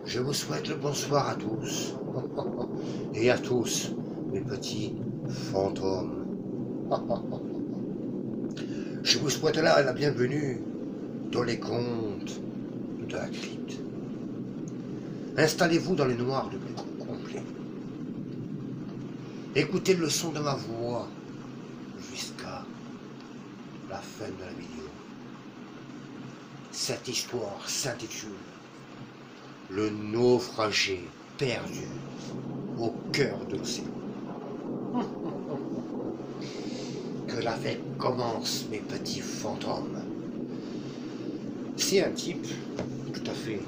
Je vous souhaite le bonsoir à tous, et à tous, mes petits fantômes. Je vous souhaite là la bienvenue dans les contes de la crypte. Installez-vous dans le noir le plus complet. Écoutez le son de ma voix jusqu'à la fin de la vidéo. Cette histoire s'intitule Le naufragé perdu au cœur de l'océan. Que la fête commence, mes petits fantômes. C'est un type tout à fait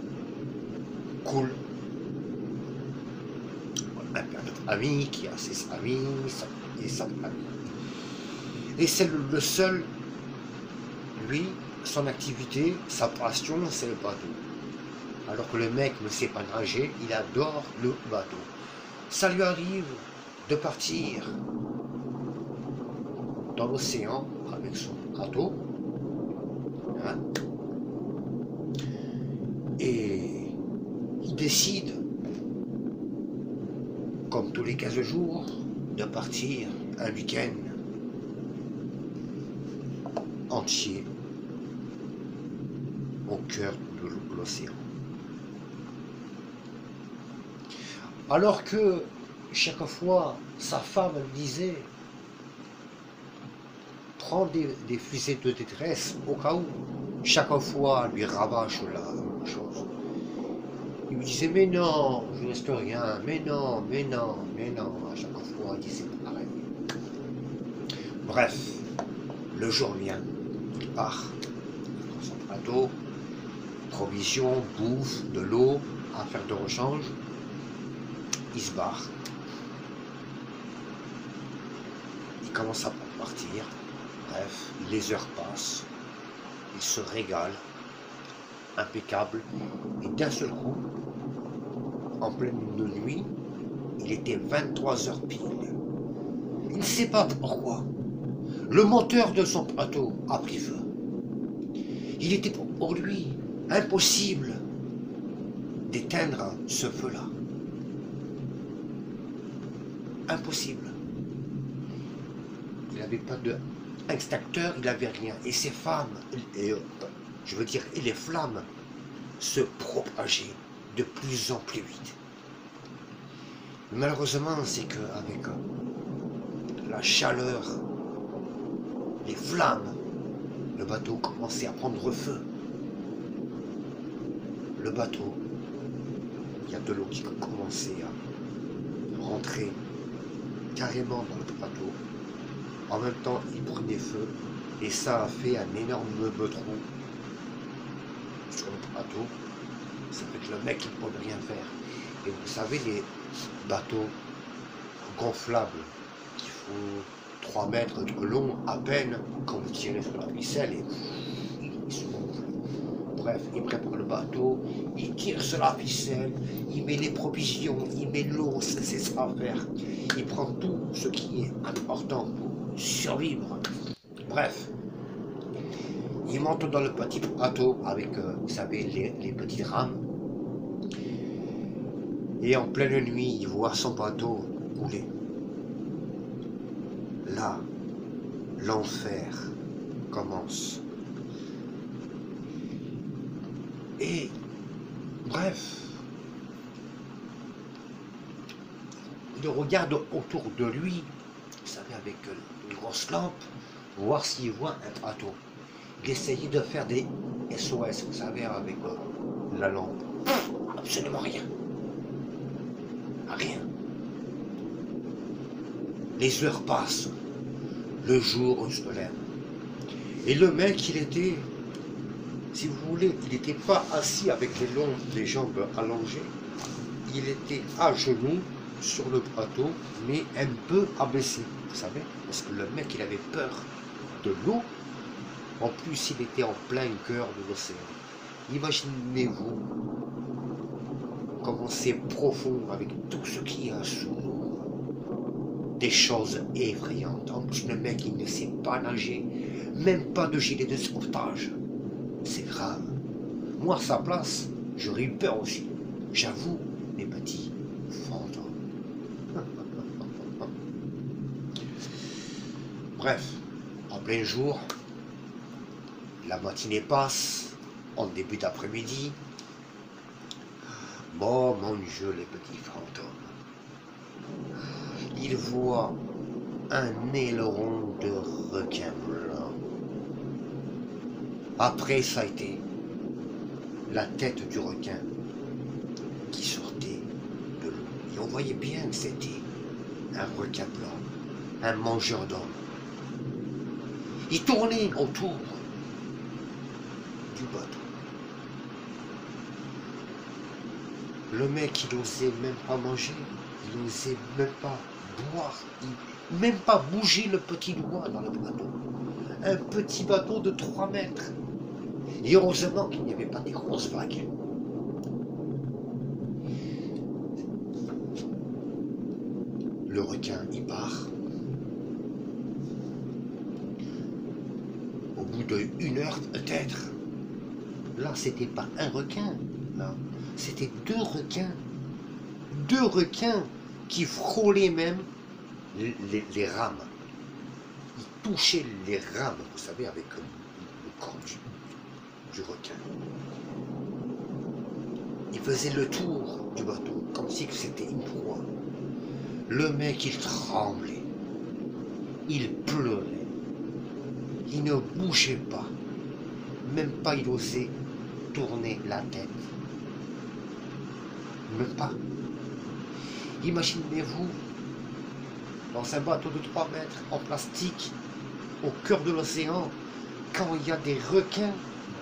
cool, un père de famille qui a ses amis et sa famille. Et c'est le seul, lui, son activité, sa passion, c'est le bateau. Alors que le mec ne sait pas nager, il adore le bateau. Ça lui arrive de partir dans l'océan avec son bateau. Hein, et il décide, comme tous les 15 jours, de partir un week-end entier au cœur de l'océan. Alors que chaque fois sa femme lui disait prends des fusées de détresse au cas où, chaque fois elle lui rabâche la même chose. Il lui disait mais non, je ne reste rien, mais non, mais non, mais non, à chaque fois il disait pareil. Bref, le jour vient, il part, il prend son bateau, provisions, bouffe, de l'eau, affaires de rechange, il se barre. Il commence à partir, bref, les heures passent, il se régale, impeccable, et d'un seul coup, en pleine nuit, il était 23 heures pile. Il ne sait pas pourquoi. Le moteur de son bateau a pris feu. Il était pour lui impossible d'éteindre ce feu-là. Impossible. Il n'avait pas d'extincteur, il n'avait rien. Et ces femmes, et les flammes, se propageaient de plus en plus vite. Malheureusement, c'est qu'avec la chaleur, les flammes, le bateau commençait à prendre feu. Le bateau, il y a de l'eau qui commençait à rentrer carrément dans le bateau. En même temps, il prenait feu et ça a fait un énorme trou sur le bateau. Ça fait que le mec il ne peut rien faire. Et vous savez, les bateaux gonflables qui font 3 mètres de long à peine, quand vous tirez sur la ficelle et il se gonfle. Bref, il prépare le bateau, il tire sur la ficelle, il met les provisions, il met l'eau, c'est ça à faire. Il prend tout ce qui est important pour survivre. Bref, il monte dans le petit bateau avec, vous savez, les petites rames. Et en pleine nuit, il voit son bateau couler. Là, l'enfer commence. Et, bref, il regarde autour de lui, vous savez, avec une grosse lampe, voir s'il voit un bateau. Il essayait de faire des SOS, vous savez, avec la lampe. Absolument rien. Rien. Les heures passent, le jour se lève. Et le mec, il était, si vous voulez, il n'était pas assis avec les jambes allongées. Il était à genoux sur le bateau, mais un peu abaissé, vous savez, parce que le mec, il avait peur de l'eau. En plus, il était en plein cœur de l'océan. Imaginez-vous comment c'est profond avec tout ce qu'il y a sous l'eau. Des choses effrayantes. En plus, le mec, il ne sait pas nager, même pas de gilet de sauvetage. C'est grave. Moi, à sa place, j'aurais eu peur aussi. J'avoue, mes petits fantômes. Bref, en plein jour, la matinée passe, en début d'après-midi. Bon, mon Dieu, les petits fantômes. Ils voient un aileron de requin blanc. Après, ça a été la tête du requin qui sortait de l'eau. Et on voyait bien que c'était un requin blanc, un mangeur d'hommes. Il tournait autour du bateau. Le mec, il n'osait même pas manger, il n'osait même pas boire, même pas bouger le petit doigt dans le bateau. Un petit bateau de 3 mètres. Et heureusement qu'il n'y avait pas des grosses vagues. Le requin, il part. Au bout d'1 heure peut-être, là c'était pas un requin, là c'était 2 requins. 2 requins qui frôlaient même les rames. Ils touchaient les rames, vous savez, avec le corps du requin. Ils faisaient le tour du bateau, comme si c'était une proie. Le mec, il tremblait. Il pleurait. Il ne bougeait pas. Même pas il osait tourner la tête. Même pas. Imaginez-vous, dans un bateau de 3 mètres, en plastique, au cœur de l'océan, quand il y a des requins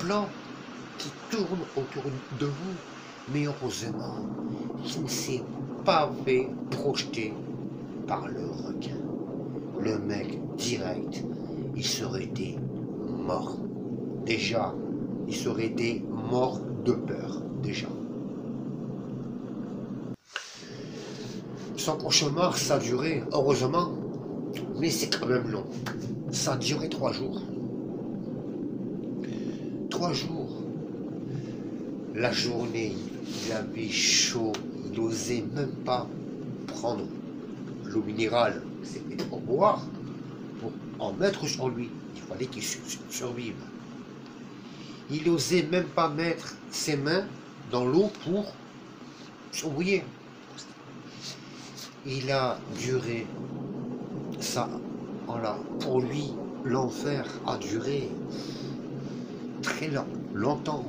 blancs qui tournent autour de vous. Mais heureusement, il ne s'est pas fait projeter par le requin. Le mec, direct, il serait été mort. Déjà, il serait été mort de peur, déjà. Son cauchemar, ça a duré, heureusement, mais c'est quand même long. Ça a duré 3 jours. 3 jours. La journée, il avait chaud, il n'osait même pas prendre l'eau minérale, c'était pour boire, pour en mettre sur lui. Il fallait qu'il survive. Il n'osait même pas mettre ses mains dans l'eau pour se mouiller. Il a duré ça. Voilà. Pour lui, l'enfer a duré très longtemps.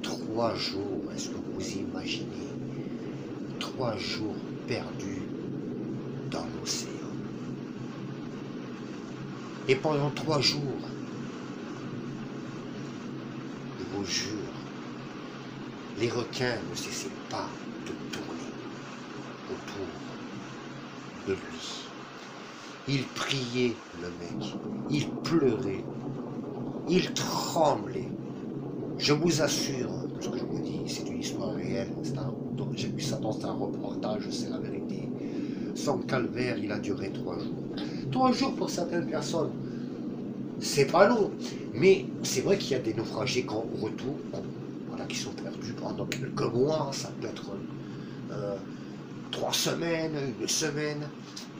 3 jours, est-ce que vous imaginez? 3 jours perdus dans l'océan. Et pendant 3 jours, je vous jure, les requins ne cessaient pas de tourner autour de lui. Il priait, le mec, il pleurait, il tremblait. Je vous assure, ce que je vous dis, c'est une histoire réelle. J'ai vu ça dans un reportage, c'est la vérité. Son calvaire, il a duré 3 jours. 3 jours pour certaines personnes, c'est pas long. Mais c'est vrai qu'il y a des naufragés qu'on retrouve, voilà, qui sont perdus pendant quelques mois. Ça peut être 3 semaines, 1 semaine.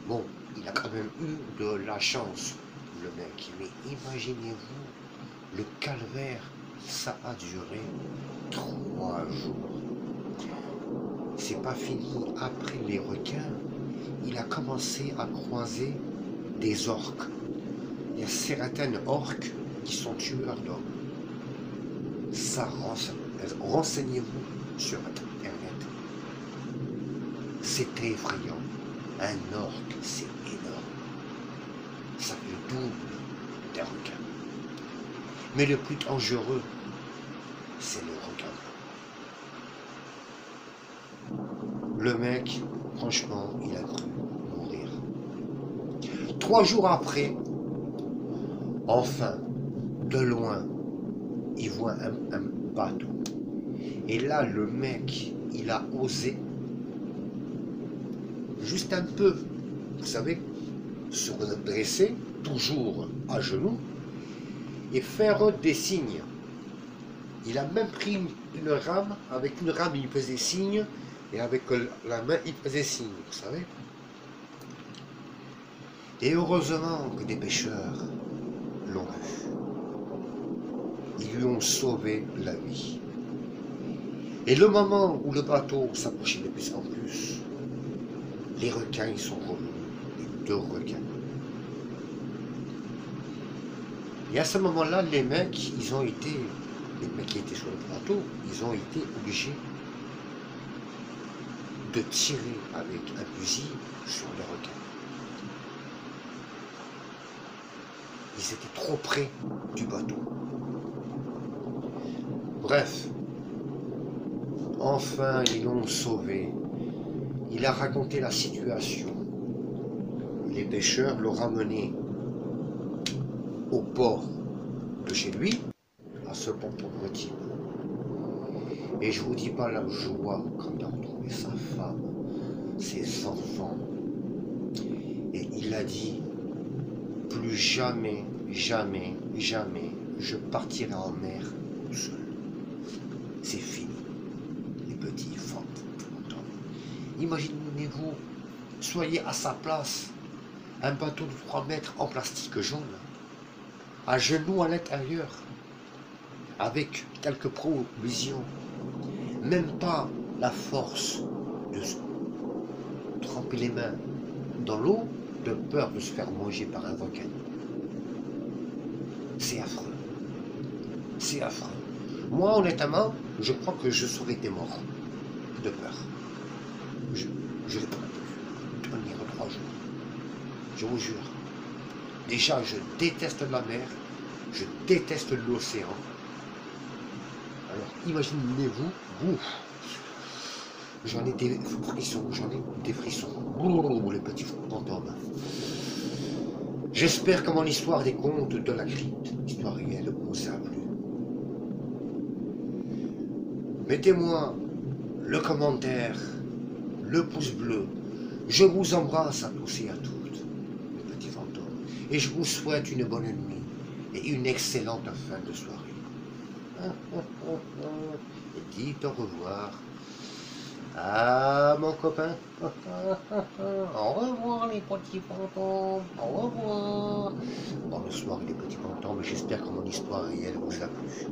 Bon, il a quand même eu de la chance, le mec. Mais imaginez-vous, le calvaire, ça a duré 3 jours. C'est pas fini. Après les requins, il a commencé à croiser des orques. Il y a certaines orques qui sont tueurs d'hommes. Ça, renseignez-vous sur Internet. C'est effrayant. Un orque, c'est énorme. Ça fait le double d'un requin. Mais le plus dangereux, c'est le requin. Le mec, franchement, il a cru mourir. 3 jours après, enfin, de loin, il voit un bateau. Et là, le mec, il a osé, juste un peu, vous savez, se redresser, toujours à genoux, et faire des signes. Il a même pris une rame, avec une rame il faisait signe, et avec la main il faisait signe, vous savez. Et heureusement que des pêcheurs l'ont vu. Ils lui ont sauvé la vie. Et le moment où le bateau s'approchait de plus en plus, les requins ils sont revenus, les 2 requins. Et à ce moment-là, les mecs qui étaient sur le bateau, ils ont été obligés de tirer avec un fusil sur les requins. Ils étaient trop près du bateau. Bref, enfin ils l'ont sauvé. Il a raconté la situation. Les pêcheurs l'ont ramené au port de chez lui, à ce pont maritime. Et je vous dis pas la joie quand il a retrouvé sa femme, ses enfants. Et il a dit, plus jamais, jamais, jamais, je partirai en mer tout seul. C'est fini, les petits fantômes. Imaginez-vous, soyez à sa place, un bateau de 3 mètres en plastique jaune, à genoux à l'intérieur, avec quelques provisions, même pas la force de se tremper les mains dans l'eau, de peur de se faire manger par un requin. C'est affreux. C'est affreux. Moi, honnêtement, je crois que je serais été mort de peur. Je n'ai pas pu tenir 3 jours. Je vous jure. Déjà, je déteste la mer. Je déteste l'océan. Alors, imaginez-vous, vous, j'en ai des frissons, les petits fantômes. J'espère que mon histoire des contes de la crypte, histoire réelle, vous a plu. Mettez-moi le commentaire, le pouce bleu. Je vous embrasse à tous et à toutes, les petits fantômes. Et je vous souhaite une bonne nuit et une excellente fin de soirée. Et dites au revoir à mon copain. Au revoir les petits fantômes. Au revoir. Bonsoir les petits fantômes. J'espère que mon histoire réelle vous a plu.